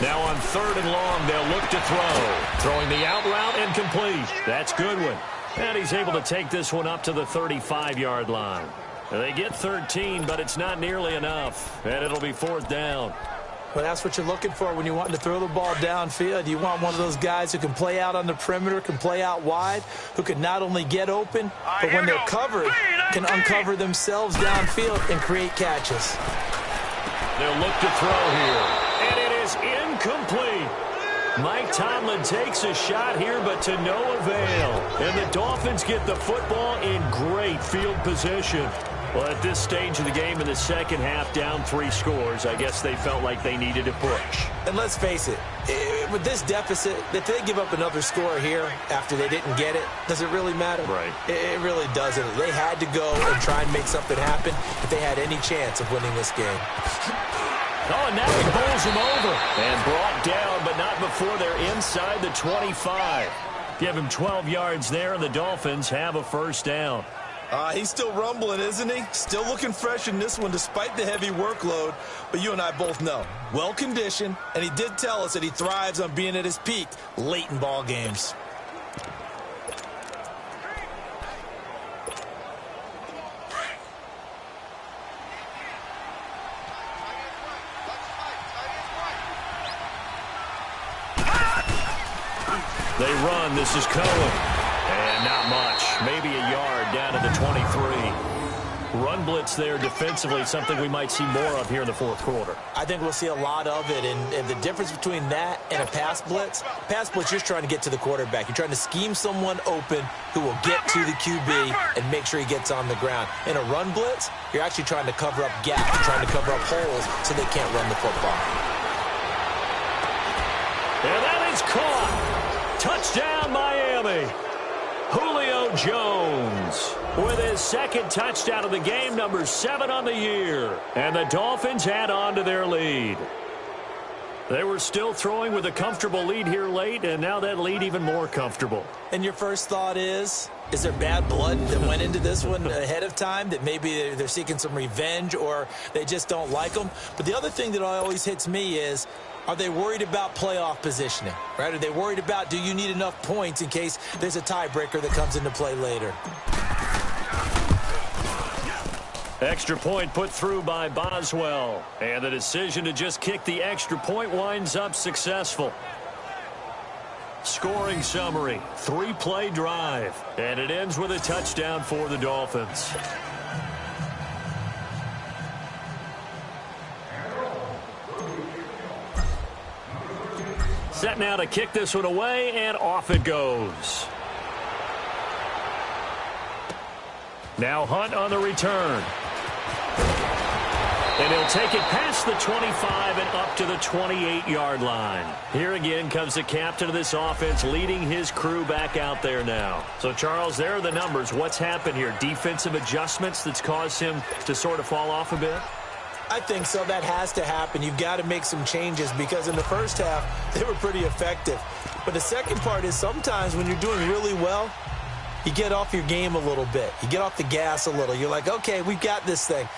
Now on third and long, they'll look to throw. Throwing the out route and complete. That's Goodwin. And he's able to take this one up to the 35-yard line. They get 13, but it's not nearly enough, and it'll be 4th down. Well, that's what you're looking for when you want to throw the ball downfield. You want one of those guys who can play out on the perimeter, can play out wide, who can not only get open, but when they're covered, can uncover themselves downfield and create catches. They'll look to throw here, and it is incomplete. Mike Tomlin takes a shot here, but to no avail. And the Dolphins get the football in great field position. Well, at this stage of the game in the second half, down 3 scores, I guess they felt like they needed to push. And let's face it, with this deficit, if they give up another score here after they didn't get it, does it really matter? Right. It really doesn't. They had to go and try and make something happen if they had any chance of winning this game. Oh, and now he bowls him over. And brought down, but not before they're inside the 25. Give him 12 yards there, and the Dolphins have a 1st down. He's still rumbling, isn't he? Still looking fresh in this one despite the heavy workload. But you and I both know, well-conditioned, and he did tell us that he thrives on being at his peak late in ball games. They run. This is Cohen. And not much. Maybe a yard down to the 23. Run blitz there defensively, something we might see more of here in the 4th quarter. I think we'll see a lot of it, and the difference between that and a pass blitz, you're just trying to get to the quarterback. You're trying to scheme someone open who will get to the QB and make sure he gets on the ground. In a run blitz, you're actually trying to cover up gaps. You're trying to cover up holes so they can't run the football. And that is caught. Touchdown, Miami. Julio Jones with his 2nd touchdown of the game, number 7 on the year. And the Dolphins add on to their lead. They were still throwing with a comfortable lead here late, and now that lead even more comfortable. And your first thought is there bad blood that went into this one ahead of time, that maybe they're seeking some revenge or they just don't like them? But the other thing that always hits me is, are they worried about playoff positioning, right? Are they worried about, do you need enough points in case there's a tiebreaker that comes into play later? Extra point put through by Boswell. And the decision to just kick the extra point winds up successful. Scoring summary, 3-play drive. And it ends with a touchdown for the Dolphins. Set now to kick this one away, and off it goes. Now Hunt on the return. And he'll take it past the 25 and up to the 28-yard line. Here again comes the captain of this offense leading his crew back out there now. So, Charles, there are the numbers. What's happened here? Defensive adjustments that's caused him to sort of fall off a bit? I think so. That has to happen. You've got to make some changes because in the first half, they were pretty effective. But the second part is sometimes when you're doing really well, you get off your game a little bit. You get off the gas a little. You're like, okay, we've got this thing.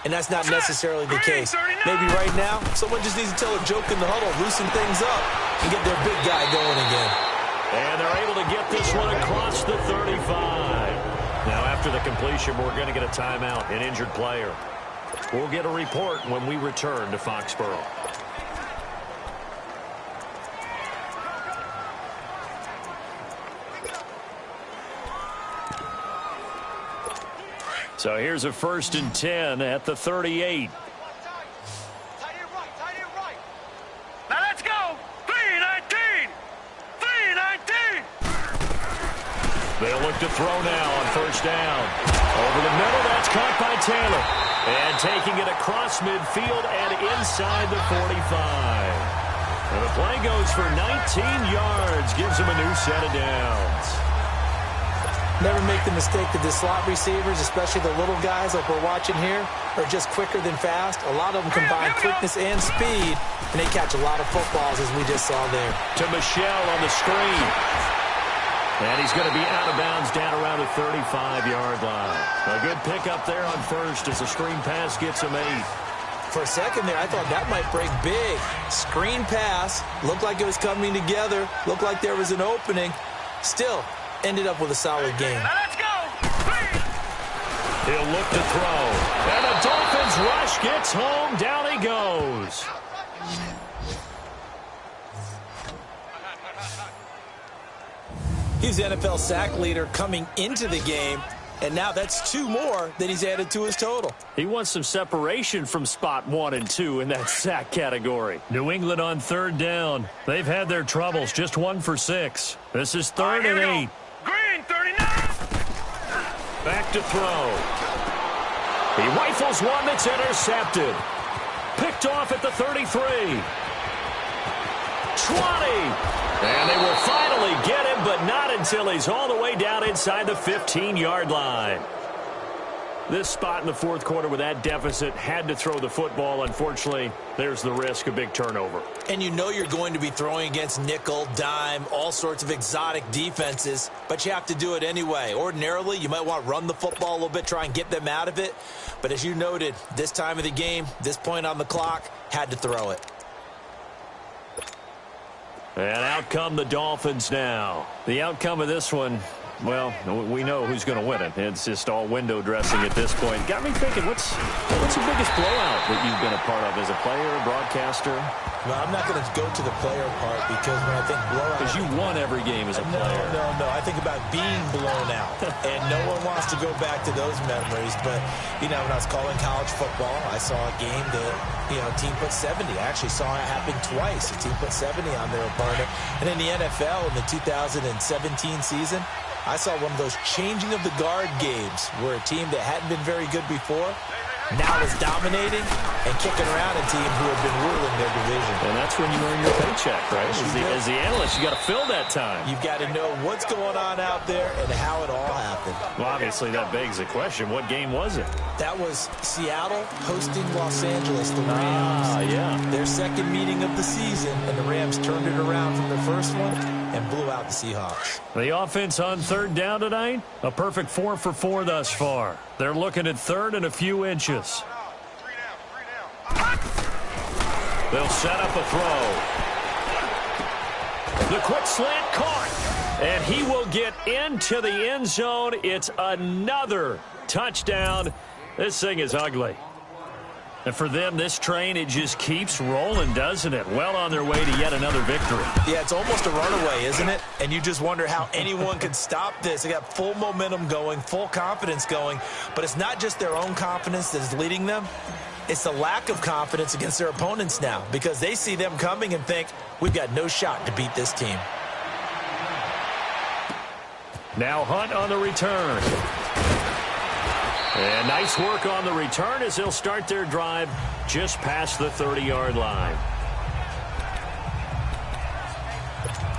And that's not necessarily the case. Maybe right now, someone just needs to tell a joke in the huddle, loosen things up, and get their big guy going again. And they're able to get this one across the 35. Now, after the completion, we're going to get a timeout, an injured player. We'll get a report when we return to Foxborough. So here's a 1st and 10 at the 38. Now let's go. 3-19. 3-19. They'll look to throw now on 1st down. Over the middle, that's caught by Taylor. And taking it across midfield and inside the 45. And the play goes for 19 yards, gives him a new set of downs. Never make the mistake that the slot receivers, especially the little guys like we're watching here, are just quicker than fast. A lot of them combine quickness and speed, and they catch a lot of footballs, as we just saw there. To Michel on the screen. And he's going to be out of bounds down around the 35-yard line. A good pickup there on 1st as the screen pass gets him 8. For a second there, I thought that might break big. Screen pass, looked like it was coming together, looked like there was an opening. Still, ended up with a solid game. Now let's go. He'll look to throw. And the Dolphins rush gets home. Down he goes. He's the NFL sack leader coming into the game, and now that's 2 more that he's added to his total. He wants some separation from spot 1 and 2 in that sack category. New England on 3rd down. They've had their troubles, just 1 for 6. This is 3rd and 8. Green 39. Back to throw. He rifles one that's intercepted. Picked off at the 33. 20. And they will finally get him, but not until he's all the way down inside the 15-yard line. This spot in the 4th quarter with that deficit had to throw the football. Unfortunately, there's the risk of big turnover. And you know you're going to be throwing against nickel, dime, all sorts of exotic defenses, but you have to do it anyway. Ordinarily, you might want to run the football a little bit, try and get them out of it. But as you noted, this time of the game, this point on the clock, had to throw it. And out come the Dolphins now. The outcome of this one, well, we know who's going to win it. It's just all window dressing at this point. Got me thinking, what's the biggest blowout that you've been a part of as a player, broadcaster? Well, I'm not going to go to the player part because when I think blowout... Because you won every game as a player. No. I think about being blown out. And no one wants to go back to those memories. But, you know, when I was calling college football, I saw a game that, you know, a team put 70. I actually saw it happen twice. A team put 70 on their opponent. And in the NFL, in the 2017 season, I saw one of those changing of the guard games where a team that hadn't been very good before now is dominating and kicking around a team who have been ruling their division. And that's when you earn your paycheck, right? As the analyst, you got to fill that time. You've got to know what's going on out there and how it all happened. Well, obviously, that begs the question, what game was it? That was Seattle hosting Los Angeles, the Rams. Yeah. Their second meeting of the season, and the Rams turned it around from their first one and blew out the Seahawks. The offense on 3rd down tonight, a perfect 4 for 4 thus far. They're looking at 3rd and a few inches. They'll set up a throw. The quick slant caught, and he will get into the end zone. It's another touchdown. This thing is ugly. And for them, this train, it just keeps rolling, doesn't it? Well on their way to yet another victory. Yeah, it's almost a runaway, isn't it? And you just wonder how anyone could stop this. They got full momentum going, full confidence going. But it's not just their own confidence that is leading them. It's the lack of confidence against their opponents now because they see them coming and think, we've got no shot to beat this team. Now Hunt on the return. And nice work on the return as they'll start their drive just past the 30-yard line.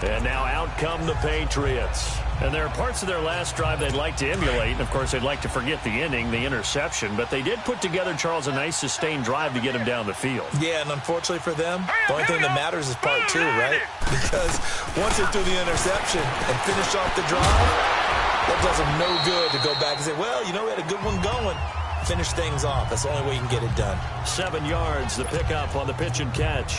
And now out come the Patriots. And there are parts of their last drive they'd like to emulate. And, of course, they'd like to forget the ending, the interception. But they did put together, Charles, a nice sustained drive to get him down the field. Yeah, and unfortunately for them, the only thing that matters is part 2, right? Because once they threw the interception and finished off the drive, that does them no good to go back and say, well, you know, we had a good one going. Finish things off. That's the only way you can get it done. 7 yards, the pickup on the pitch and catch.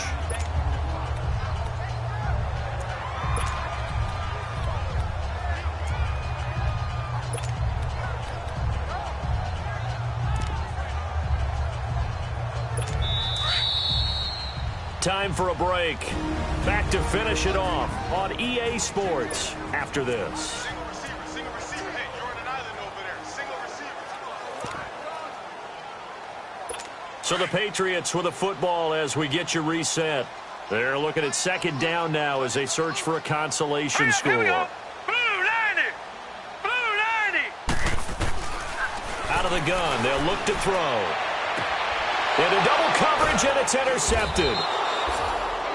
Time for a break. Back to finish it off on EA Sports after this. So the Patriots with a football as we get you reset. They're looking at 2nd down now as they search for a consolation score. Blue 90! Blue 90! Out of the gun, they'll look to throw. Into double coverage, and it's intercepted.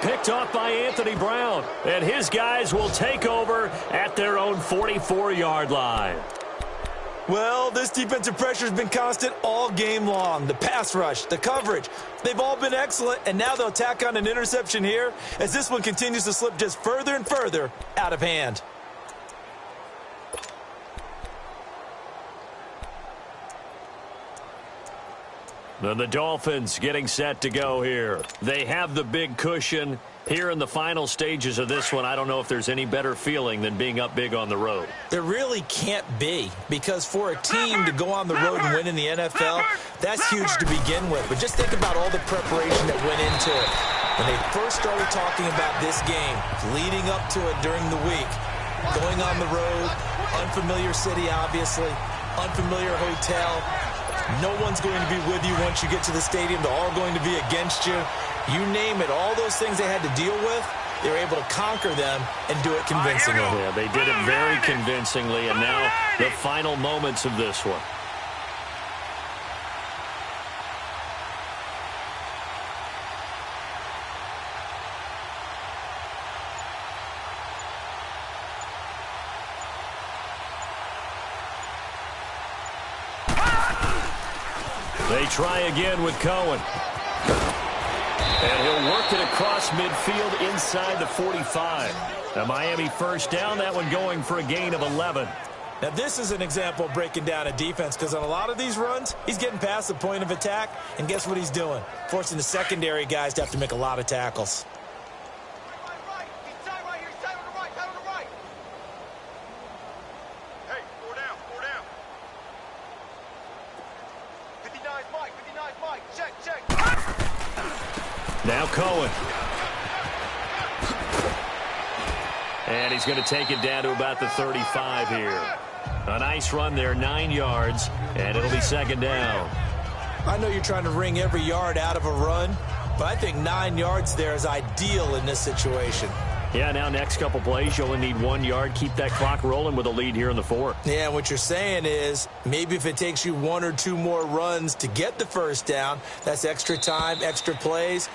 Picked off by Anthony Brown. And his guys will take over at their own 44-yard line. Well, this defensive pressure has been constant all game long. The pass rush, the coverage, they've all been excellent, and now they'll tack on an interception here as this one continues to slip just further and further out of hand. Then the Dolphins getting set to go here. They have the big cushion, Here in the final stages of this one, I don't know if there's any better feeling than being up big on the road. There really can't be, because for a team to go on the road and win in the NFL, that's huge to begin with. But just think about all the preparation that went into it. When they first started talking about this game, leading up to it during the week, going on the road, unfamiliar city, obviously, unfamiliar hotel. No one's going to be with you once you get to the stadium. They're all going to be against you. You name it, all those things they had to deal with, they were able to conquer them and do it convincingly. Yeah, they did it very convincingly, and now the final moments of this one. They try again with Cohen. And he'll work it across midfield inside the 45. A Miami first down, that one going for a gain of 11. Now, this is an example of breaking down a defense, because on a lot of these runs, he's getting past the point of attack, and guess what he's doing? Forcing the secondary guys to have to make a lot of tackles. Now Cohen. And he's going to take it down to about the 35 here. A nice run there, 9 yards, and it'll be second down. I know you're trying to wring every yard out of a run, but I think 9 yards there is ideal in this situation. Yeah, now next couple plays, you only need 1 yard. Keep that clock rolling with a lead here in the 4th. Yeah, what you're saying is maybe if it takes you 1 or 2 more runs to get the first down, that's extra time, extra plays.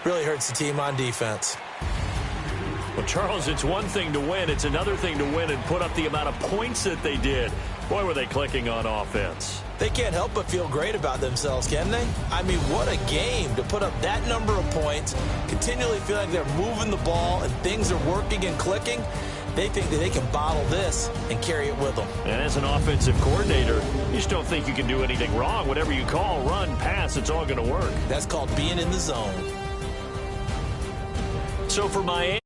Really hurts the team on defense. Well, Charles, it's one thing to win. It's another thing to win and put up the amount of points that they did. Boy, were they clicking on offense. They can't help but feel great about themselves, can they? I mean, what a game to put up that number of points, continually feel like they're moving the ball and things are working and clicking. They think that they can bottle this and carry it with them. And as an offensive coordinator, you just don't think you can do anything wrong. Whatever you call, run, pass, it's all going to work. That's called being in the zone. So for Miami.